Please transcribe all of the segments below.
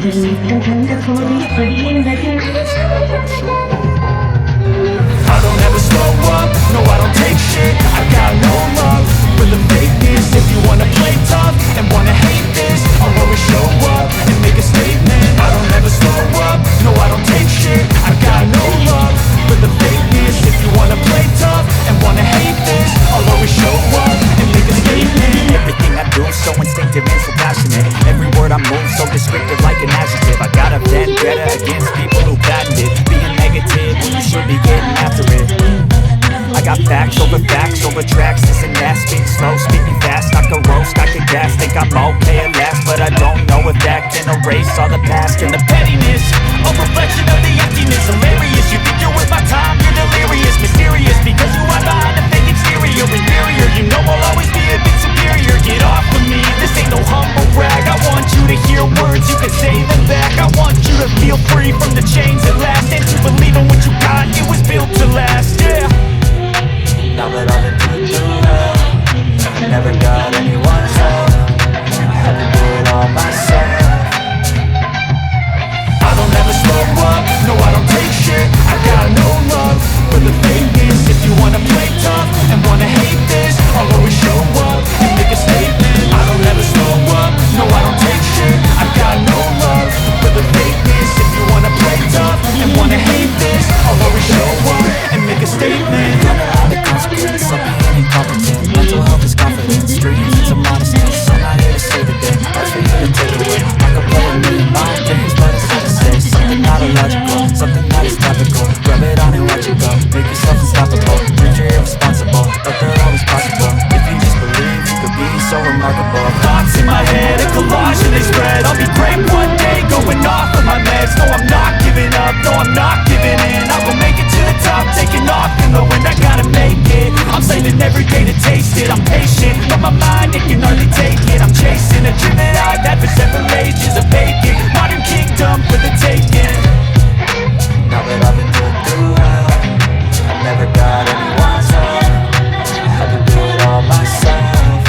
I don't ever slow up, no I don't take shit. I got no love for the fakeness. If you wanna play tough and wanna hate this, I'll always show up and make a statement. I don't ever slow up, no I don't take shit. I got no love for the fakeness. If you wanna play tough and wanna hate this, I'll always show up and make a statement. Everything I do so instinctive and so passionate. Every word I move so descriptive like an adjective. I got a vendetta against people who patented being negative when you should be getting after it. I got facts over tracks. This and that, speak slow, speaking fast. I can roast, I can gas. Think I'm okay at last, but I don't know if that can erase all the past and the pettiness. A reflection of the emptiness. Hilarious, you think you're worth my time, you're delirious. Mysterious, because you are behind a fake exterior. Inferior, you know I'll always be a bit superior. Get off of me, this ain't no humble brag. I want you to hear words, you can say them back. I want you to feel free from the chains at last, and to believe in what you got, it was built to last, yeah. Now that I've been through hell, never got anyone's help. Had to do it all myself. I don't ever slow up, no I don't take shit. I got no love for the fakeness. If you wanna play tough and wanna hate this, I'll always show up and make a statement. I don't ever slow up, no I don't take shit. I got no love for the fakeness. If you wanna play tough and wanna hate this, I'll always show up and make a statement. Consequence of being incompetent. Mental health is confidence. Dreams, it's a modestness. I'm not here to save the day. That's for you to take away. I can play a million mind games, but it's hard to say something not illogical, something that is topical. Rub it on and watch it go. Make yourself unstoppable. Dreams are irresponsible, but they're always possible. If you just believe, you could be so remarkable. Thoughts in my head, a collage and they spread. I'll be great one day, going off of my meds. No, I'm not giving up, no, I'm not giving in. I will make it to the top, taking off in the wind. I gotta make it. I'm saving every day to taste it. I'm patient, but my mind, it can hardly take it. I'm chasing a dream that I've had for several ages. A vacant modern kingdom for the taking. Now that I've been through hell, I never got anyone's help. Had to do it all myself.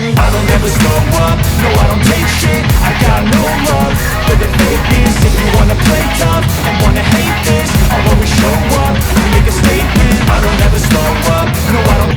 I don't ever slow up, no I don't take shit. I got no love for the fakeness. If you wanna play tough and wanna hate this, I'll always show up and make a statement. I don't ever slow up, no I don't.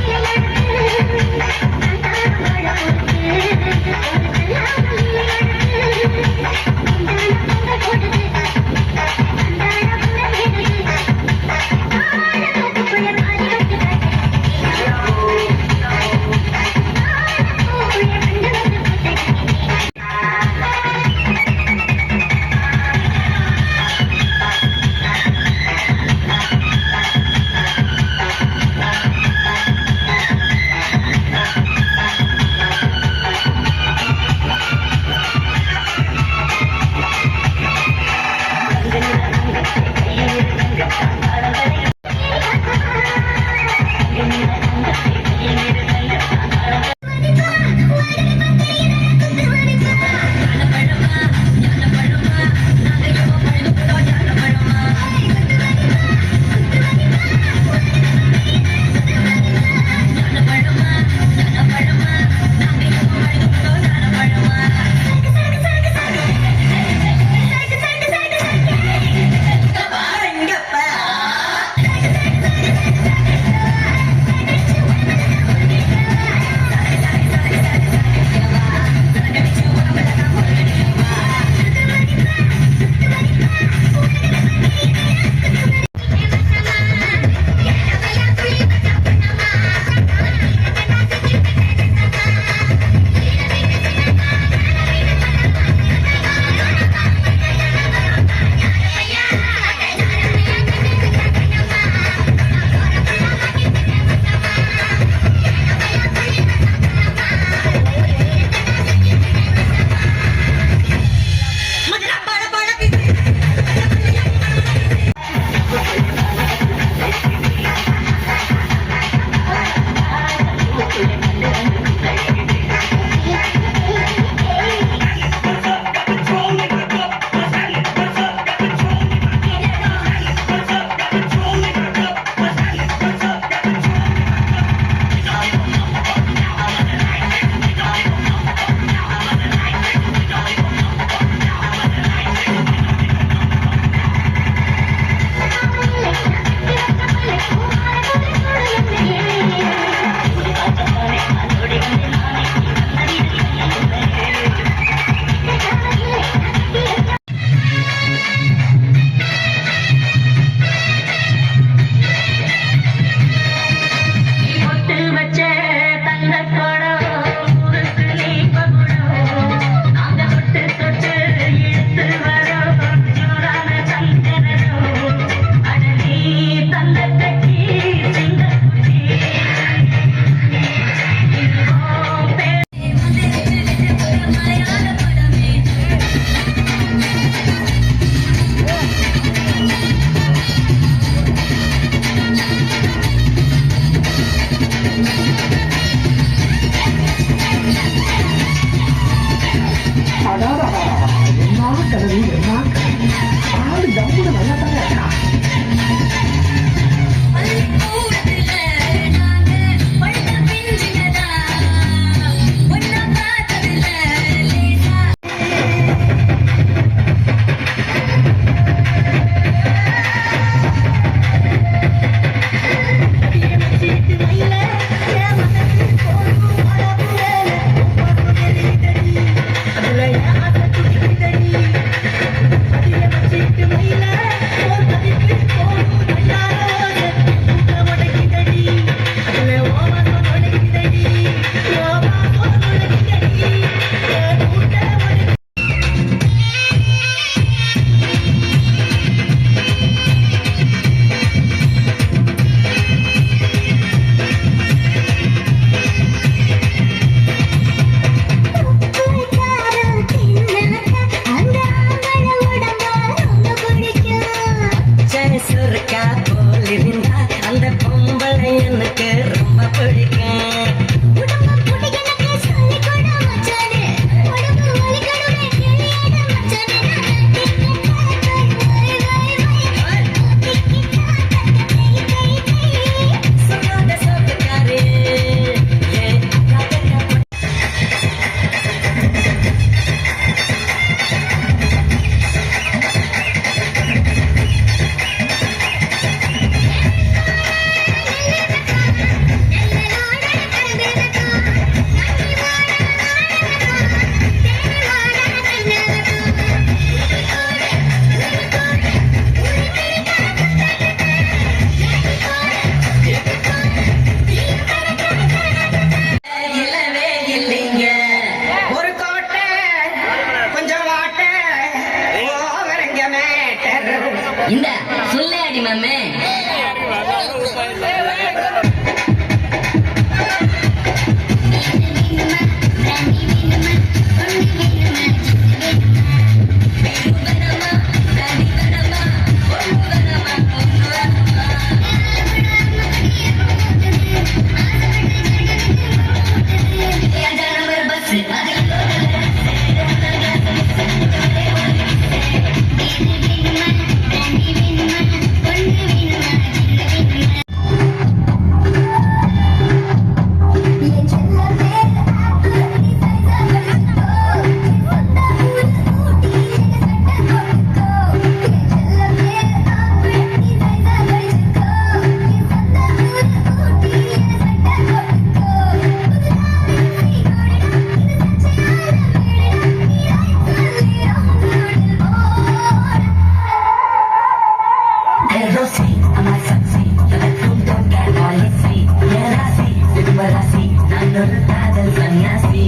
ஒரு காதல் சன்னியாசி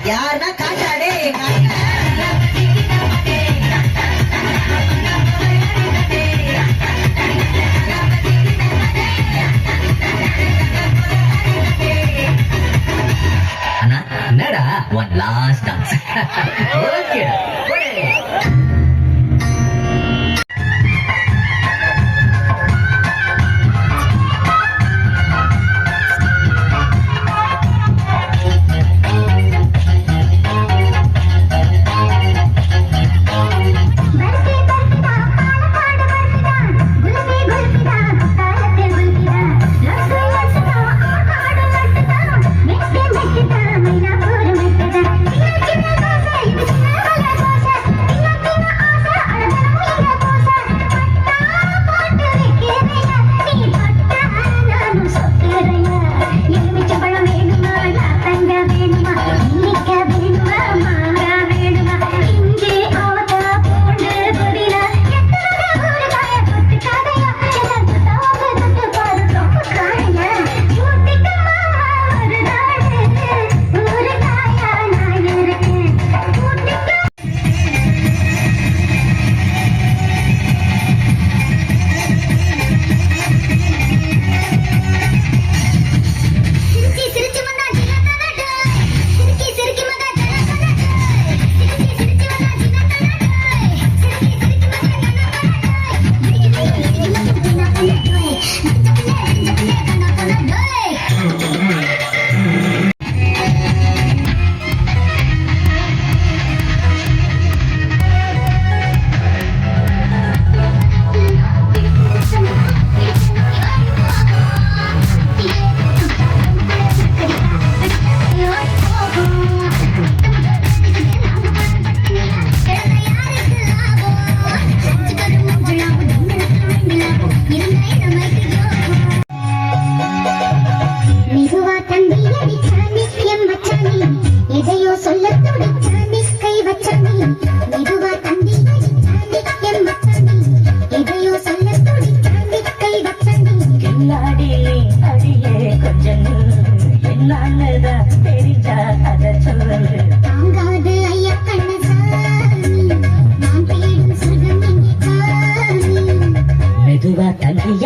யாருன்னா காட்டாடே அண்ணா என்னடா one last dance okay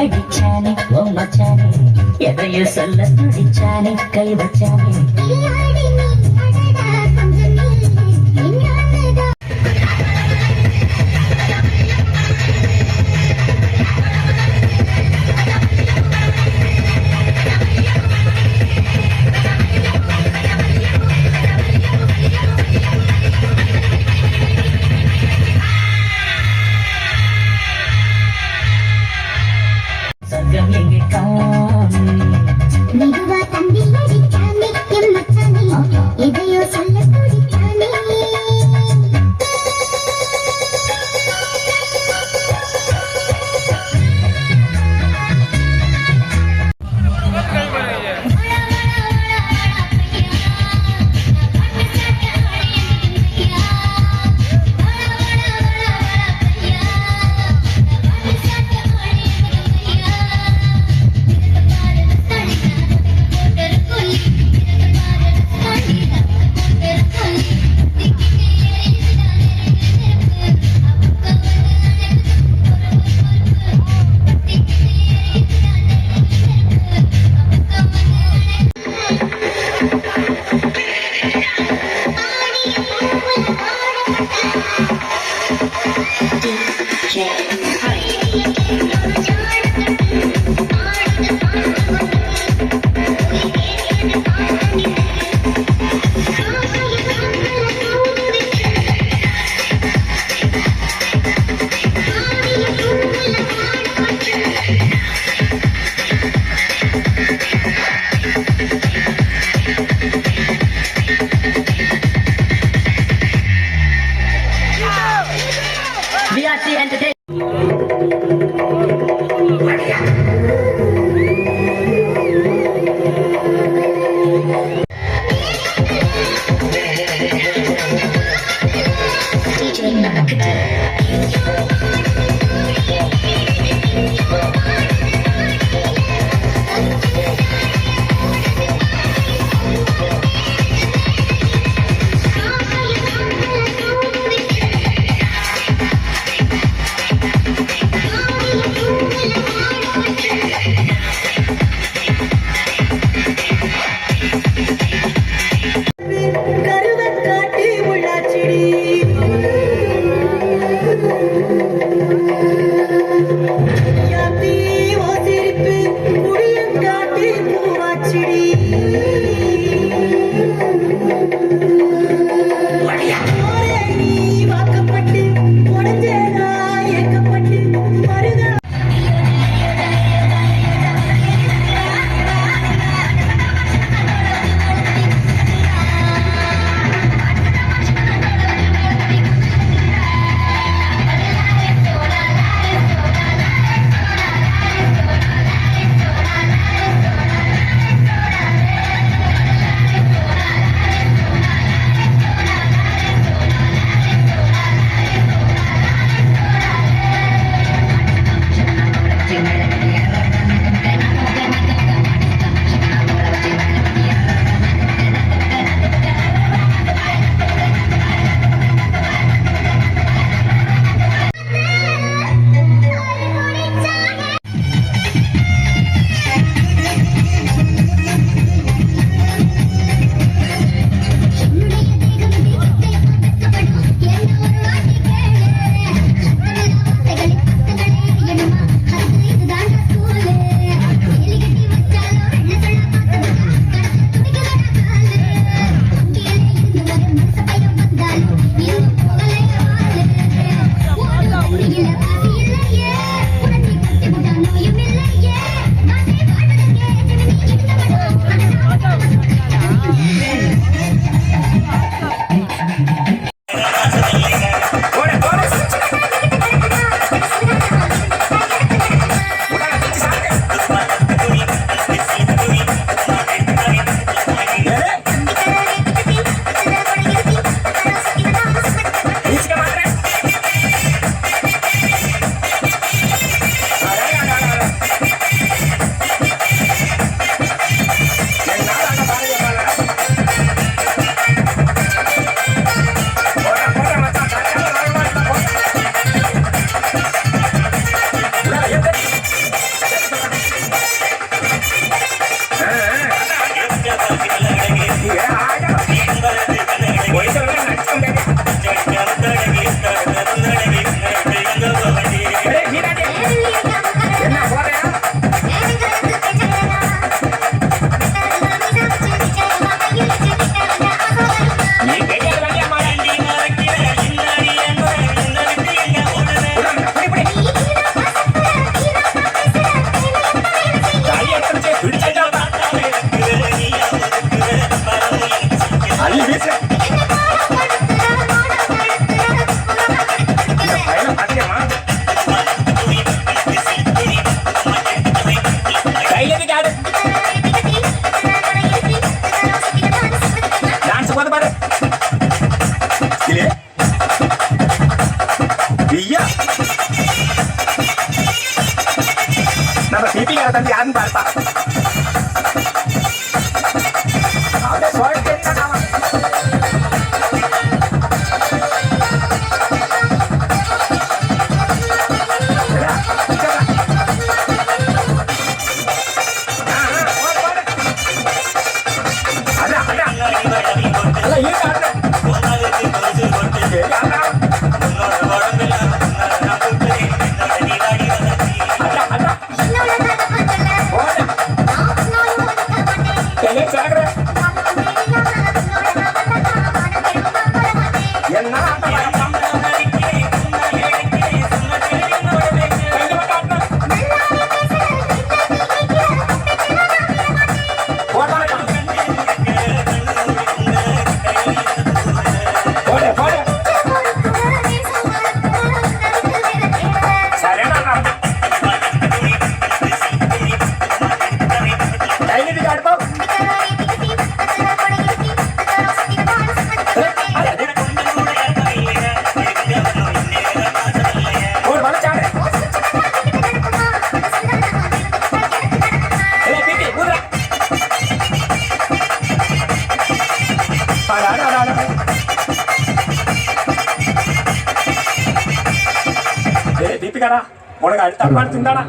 அடிச்சானே ஓ மச்சானே எதையோ சொல்ல துடிச்சானே கை வச்சானே சர்க்கம் எங்கே காணி மெதுவா தந்தி அடிச்சானே எம் மச்சானே கருவக்காட்டு உள்ளாச்சிடி யாத்தி ஓ சிரிப்பு புளியங்காட்டு பூவாச்சிடி ஓரே நீ வாக்கப்பட்டு உடஞ்சேனா ஏக்கப்பட்டு மருதா நம்ம சிபிங்க தம்பி யாருன்னு பார்ப்பா அவட சொல்லிட்டு உனக்கு அடுத்த அப்பாடு திண்டாடா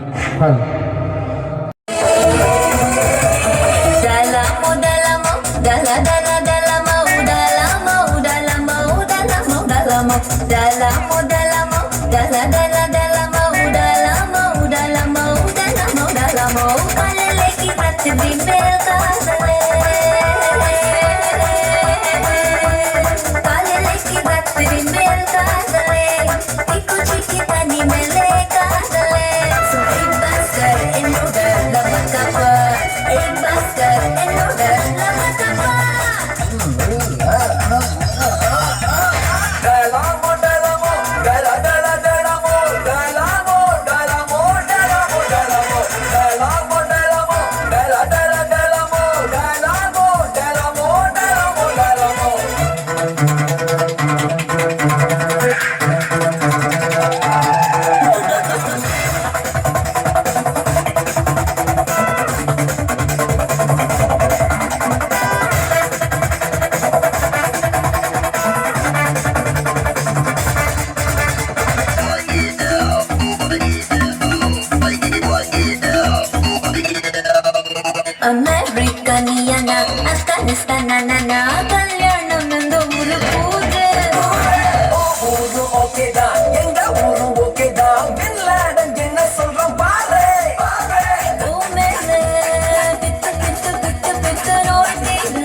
அமெரிக்கனியனா ஆப்கானிஸ்தானா கல்யாணம் இந்த ஒரு பூஜை ஊரு ஓகேதான் எங்க ஊரு ஓகேதான் பின்லாடன் என்ன சொல்றோம் பாரு மேலே பித்து பித்து பித்து பித்து நோய் தீர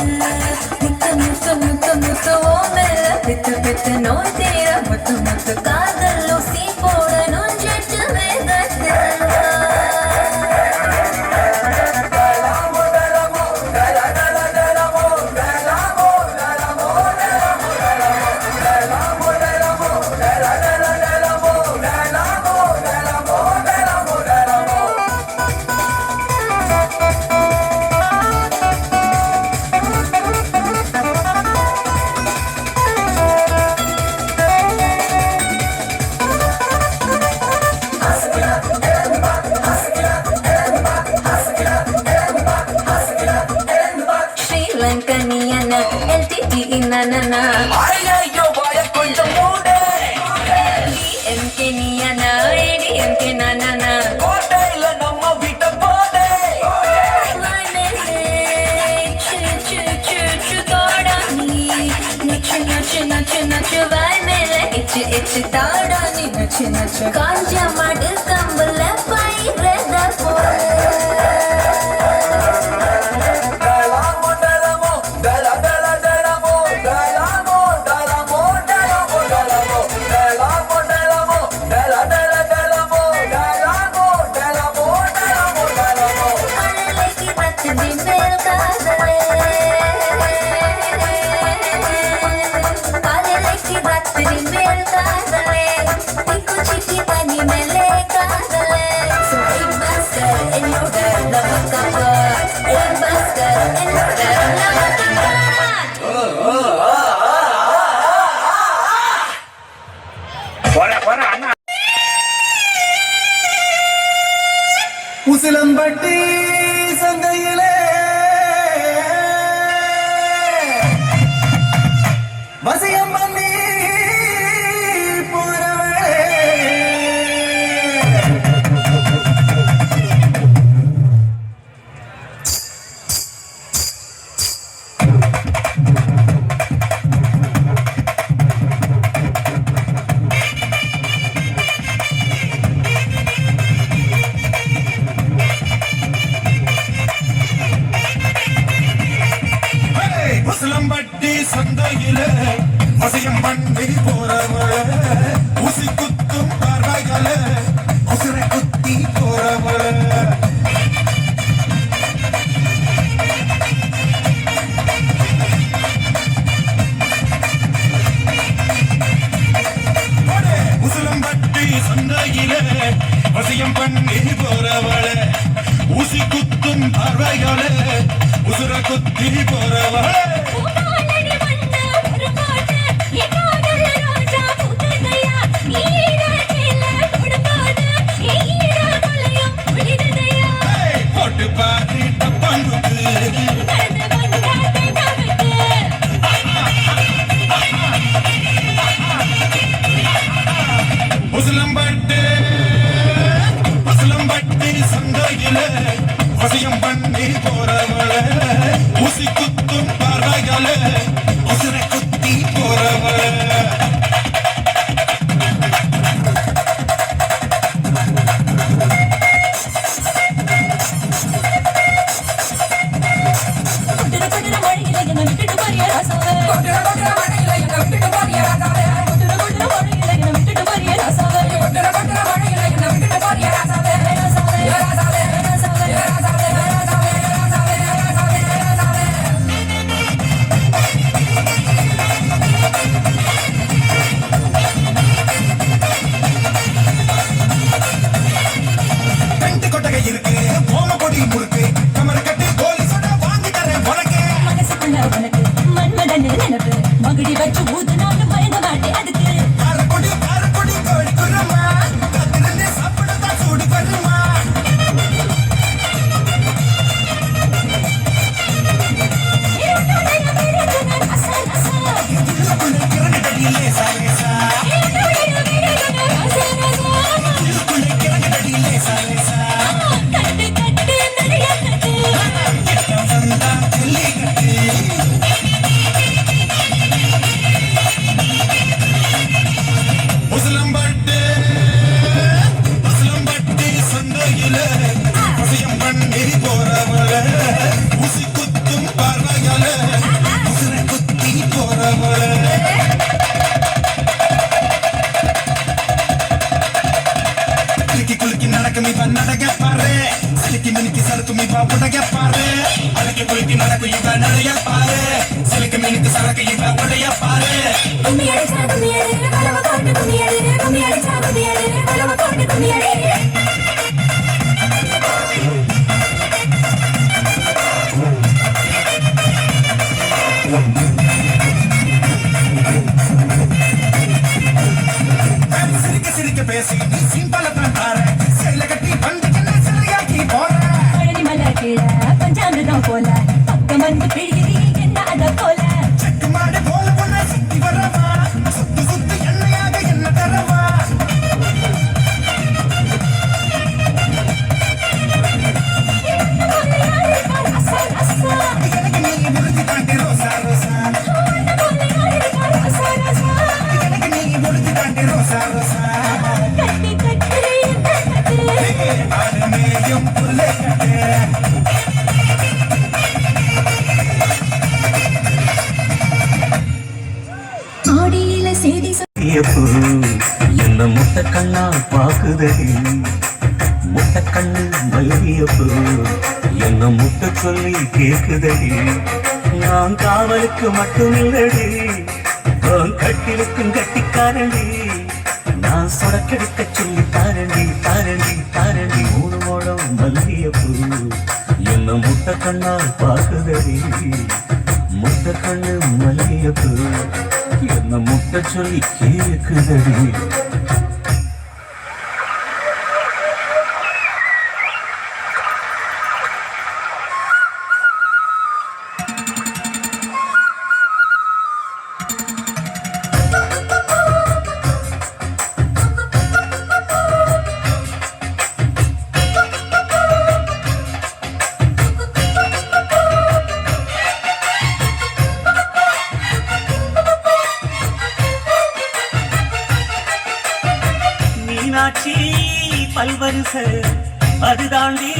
முத்து முத்து முத்து முத்து ஓ மேலே பித்து பித்து நோய் தீர முத்து முத்து காதல் ஊசி போடணும் ஜெட்டு வேதத்தை ஸ்ரீலங்கனியனா எல்டிடி இனனா ஐயோ வாய கொஞ்சம் மூடு எம்கேனியனா ஏடிஎம்கே நானா கோட்டையில நம்ம வீட்டை போடு காஞ்ச மாடு கம்பல பயிரத போல உசிலம்பட்டி சந்தையிலே வசியம் பண்ணி போறவளே உசிலம்பட்டி சந்தையில வசியம் பண்ணி போறவள ஊசி குத்தும் பார்வைகள உசிரை குத்தி போறவள உசிலம்பட்டி சந்தையில வசியம் பண்ணி போறவள ஊசி குத்தும் பார்வைகள உசுர குத்தி போறவள போட்டு பாரு டப்பாங்குத்து உசிலம்பட்டு நடக்கும் இவ நடக்க பாரு சிலுக்கி மினுக்கி சறுக்கும் இவ உடைய பாரு அழுக்கி குலுக்கி நடக்கும் இவ நடைய பாரு சிலுக்கு மினுக்கு சரக்கு இவ உடைய பாரு கும்மி அடிச்சா கும்மி அடி பலவ போட்டு கும்மி அடி கும்மி அடிச்சா கும்மி அடி பலவ போட்டு கும்மி அடி சிரிக்க சிரிக்க பேசி நீ சிம்பல தான் பாரு செயல கட்டி பண்டிகை சிலையாக்கி போற பழனி மலை கீழ பஞ்சாமிர்தம் போல பக்கம் வந்து பிழியுது என்ன அத போல செக்கு மாடு போல பொண்ண சுத்தி வரவா சுத்து சுத்து எண்ணெயாக என்ன தரவா எனக்கு நீ முழுதி தாண்டி ரோசா ரோசா எனக்கு நீ முழுதி தாண்டி ரோசா ரோசா ஆடுமேயும் புல்லை கட்டு ஆடியில செய்தி என்ன முட்டை கண்ணா பாக்குதடி முட்டை கண்ணு மல்லியப்பு என்ன முட்டை சொல்லி கேக்குதடி நான் காவலுக்கு மட்டும் இல்லடி கட்டிலுக்கும் கட்டிக்காரண்டி நான் சொடக்கெடுக்க சொல்லி தாரண்டி தாரண்டி தாரண்டி மூணு மோடம் மல்லியப்பு என்ன முட்டை கண்ணா பாக்குதடி முட்டை கண்ணு மல்லியப்பு என்ன முட்டை சொல்லி கேக்குதடி மீனாட்சி பல்வரிச அது தாண்டி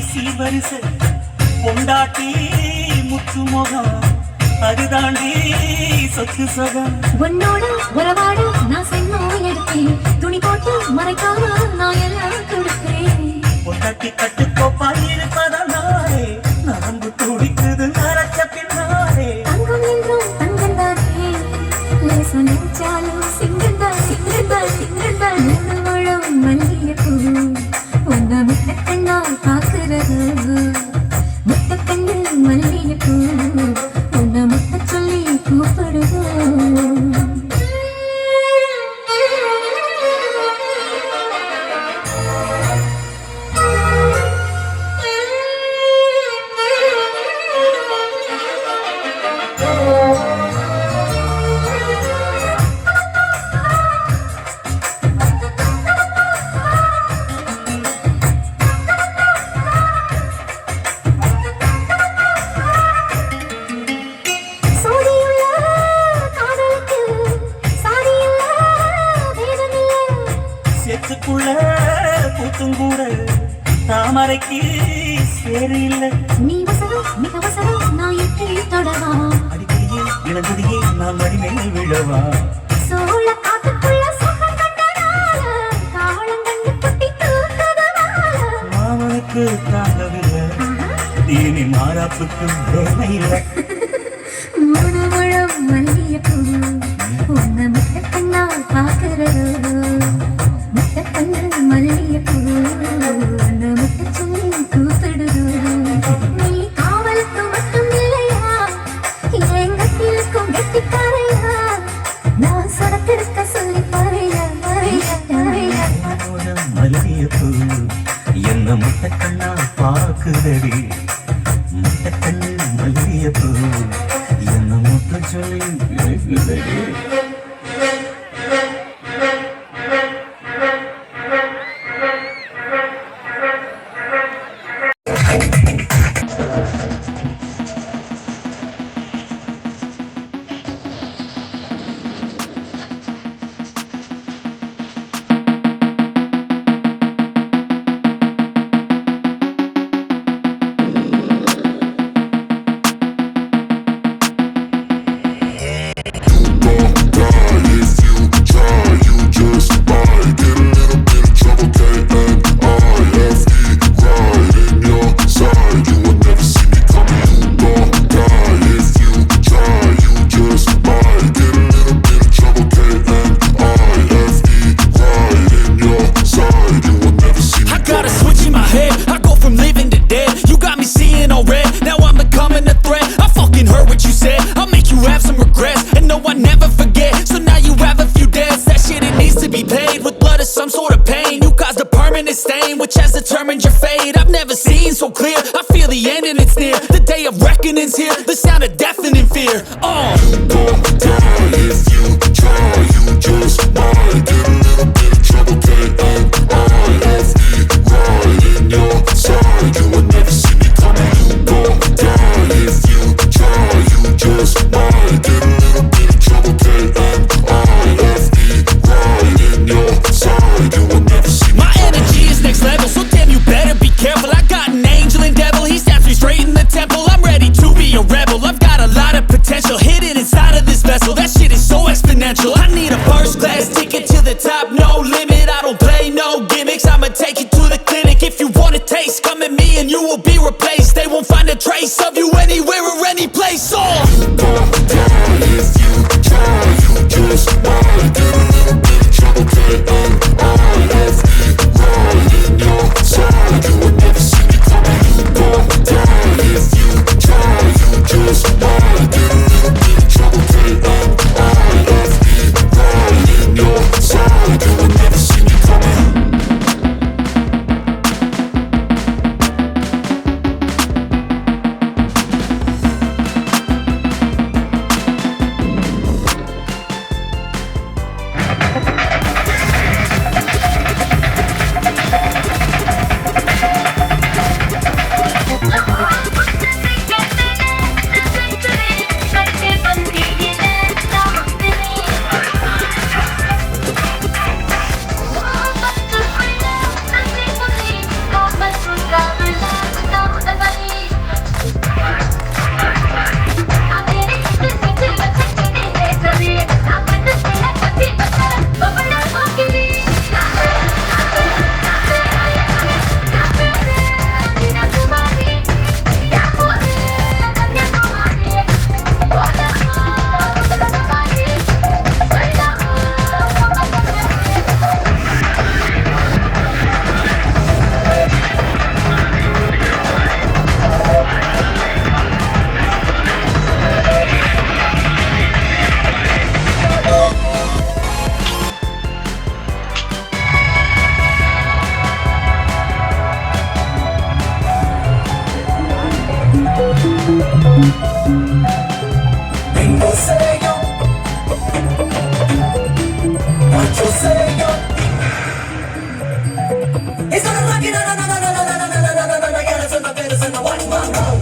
சீவரிச பொண்டாட்டி முத்து முகம் அது தாண்டி சொத்து சொகம் உன்னோட உறவாட நான் சென்னோம் எடுத்தேன் துணி போட்டு மறைக்காம நான் எல்லாம் கொடுத்தேன் பொண்டாட்டி கட்டுக்கோப்பாய் இருப்பதனாலே நரம்பு துடிக்குது நரச்ச பின்னாலே தங்கம் என்றும் தங்கம் தானே லேசா நினைச்சாலும் சிங்கந்தா சிங்கந்தா சிங்கந்தா மூணு முழம் மல்லிகைப்பூ உன்னை முட்டக்கண்ணால் பார்க்கிறது முட்டக்கண்ணு மல்லிகைப்பூ உன்னை முட்டை சொல்லி கூப்பிடுது சோதியுள்ள காதலுக்கு சாதியுள்ள வேதமில்லை செத்துக்குள்ள கூத்தும் கூட தாமரைக்கு சேரு இல்ல நீ வசனம் மிக வசனம் நான் எப்படி தொடவா அடிக்கடியே இளங்குடியே நான் மடிமேல் விழவா சோழ காத்துக்குள்ள சுகம் கண்டனால காவலம் கண்டு குட்டி தூக்கதனால மாமனுக்கு தாங்கவில்லை இனி மாறாப்புக்கு வேலை இல்லை மூணு முழம் மல்லிகைப்பூ உன்னை முட்டக்கண்ணால் பார்க்கிறது முட்டக்கண்ணு மல்லிகைப்பூ உன்னை முட்டை சொல்லி கூப்பிடுது நீ காவலுக்கு மட்டும் இல்லையா என் கட்டிலுக்கும் கெட்டிக்காரையா நான் சொடக்கெடுக்க சொல்லி பாறையா பாறையா பாறையா மல்லியப்பூ என்ன முட்டை கண்ணா பாக்குதடி முட்டை கண்ணு மல்லியப்பூ என்ன முட்டை சொல்லி கேக்குதடி Boom, boom. orange or fade, I've never seen so clear. I feel the end and it's near. The day of reckoning's here. The sound of deafening fear. You gon' die if you try. You just might get a little bit of trouble. K-N-I-F-E, right in your side. You will never see me coming. You gon' die if you try. You just might get a little bit of trouble. K-N-I-F-E, right in your side. You will never see me My energy is next level, so damn you better be careful. I got an angel and devil, he snaps me straight in the temple. I'm ready to be a rebel, I've got a lot of potential hidden inside of this vessel. That shit is so exponential. I need a first class ticket to the top, no limit. I don't play no gimmicks, I'ma take you to the clinic. If you want a taste, come at me and you will be replaced. They won't find a trace of you anywhere or any place. You gon' die if you try. You just might get a little bit of trouble. K-N-I-F-E, right in your side. You will never see me coming. You gon' die if you try. You just might get a little bit of trouble. K-N-I-F-E, right in your side. You will never see me coming. Ringo sello, Pancho sello. It's not a lucky, no, no, no, no, no, no, no, no, no, no, no, no, no, gotta send my better, send my watch my roll.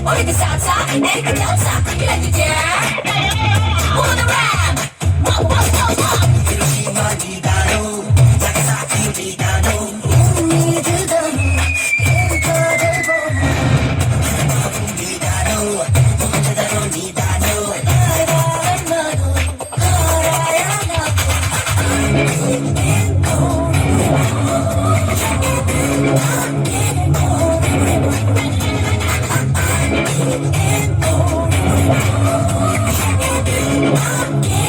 Oye, salsa, Erika danza, you like to dance? Move the rap, whoa, whoa, whoa, whoa. Hiroshima, Nigano, Nagasaki, Nigano. Yeah.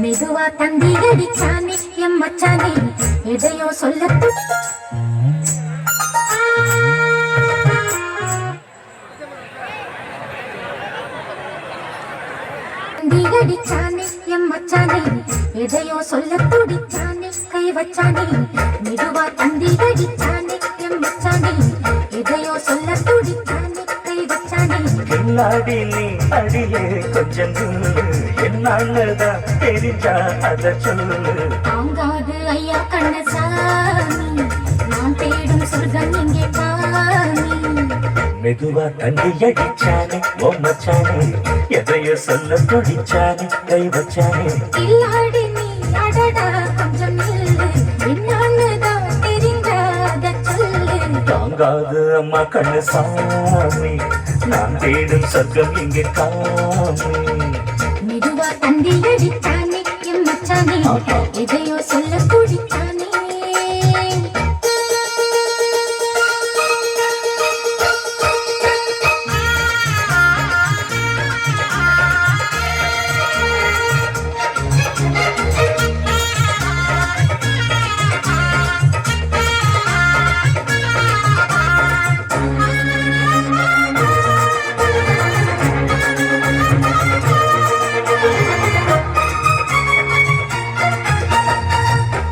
மெதுவா தந்தி அடிச்சானே M மச்சானே எதையோ சொல்ல தந்தி அடிச்சானே M மச்சானே எதையோ சொல்ல துடிச்சானே கை வச்சானே மெதுவா தந்தி அடிச்சானே M மச்சானே எதையோ சொல்ல துடிச்சானே கை வச்சானே கில்லாடி நீ அடியே கொஞ்சம் என்னாலதான் தெரிஞ்சா அத சொல்லு தாங்காது ஐயா கண்ணசாமி நான் தேடும் சொர்க்கம் இங்கே காணி மெதுவா தண்டி அடிச்சானே மச்சானே எதையோ சொல்ல துடிச்சானே கை வச்சானே இல்லாடி நீ அடடா கொஞ்சம் நில்லு என்னாலதான் தெரிஞ்சாத சொல்லு தாங்காது அம்மா கண்ணு சாமி நான் தேடும் சொர்க்கம் இங்கே காமி மெதுவா தந்தி அடிச்சானே எம் மச்சானே எதையோ சொல்ல துடிச்சானே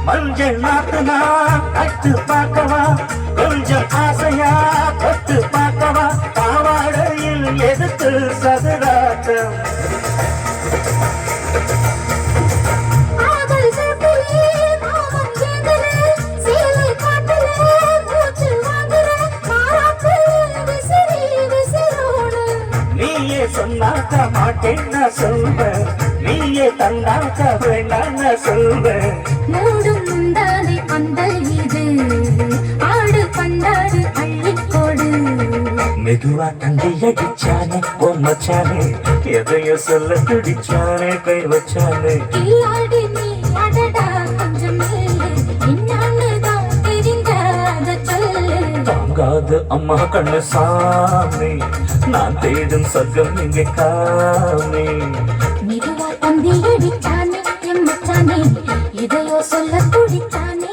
மஞ்சள் நாத்துனா கட்டு பார்க்கவா கொஞ்சம் ஆசையா கட்டு பார்க்கவா பாவாடையில் எதுக்கு சதுராட்டம் ஆதல் சேப்பிலே மாமன் சேந்தலே சேலை காட்டிலே மூச்சு வாங்குற மாறாப்பு விசிறி விசிறோடு நீயே சொன்னாக்க மாட்டேன்னு சொல்வேன் நீயே தந்தாக்க வேண்டான்னு சொல்வேன் மூடும் முந்தானை பந்தல் இது ஆடு பந்தாடு அள்ளிக்கோடு மெதுவா தந்தி அடிச்சானே மச்சானே எதையோ சொல்ல துடிச்சானே கை வச்சானே இல்லாடி நீ அடடா கொஞ்சம் மேலே என்னான்னுதான் தெரிஞ்சாத சொல்லு தாங்காது அம்மா கண்ணு சாமி நான் தேடும் சொர்க்கம் இங்கே காமி மெதுவா தந்தி அடிச்சானே எம் மச்சானே எதையோ சொல்ல துடிச்சானே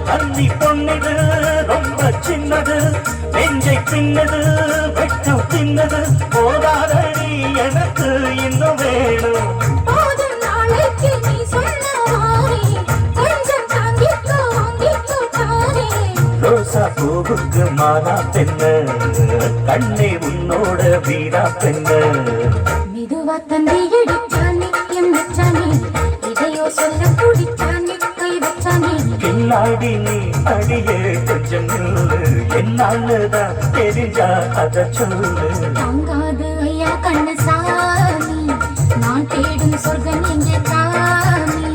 தண்ணி பொண்ணுது ரொம்ப சின்னது நெஞ்சை பின்னது வெட்டம் தின்னது போதாதடி எனக்கு இன்னும் வேணும் போதும் நாளைக்கு நீ சொன்ன மாறி கொஞ்சம் தாங்கிக்கோ வாங்கிக்கோ தானே ரோசா பூவுக்கு மாறா பெண்ணு கண்ணே உன்னோட வீரா பெண்ணு மெதுவா தந்தி அடிச்சானே எம் மச்சானே இதையோ சொல்ல துடிச்சானே கை வச்சானே கில்லாடி நீ அடியே கொஞ்சம் நில்லு என்னாலதான் தெரிஞ்சா அத சொல்லு தாங்காது ஐயா கண்ணசாமி நான் தேடும் சொர்க்கம் இங்கே காணி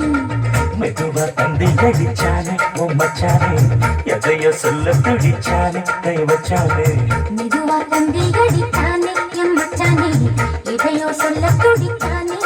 மெதுவா தந்தி அடிச்சானே மச்சானே எதையோ சொல்ல துடிச்சானே கை வச்சானே மெதுவா தந்தி அடிச்சானே எம் மச்சானே எதையோ சொல்ல துடிச்சானே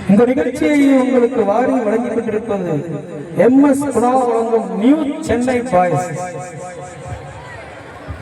இந்த நிகழ்ச்சியை உங்களுக்கு வாரி வழங்கிக் கொண்டிருப்பது MS குணா வழங்கும் நியூ சென்னை பாய்ஸ்.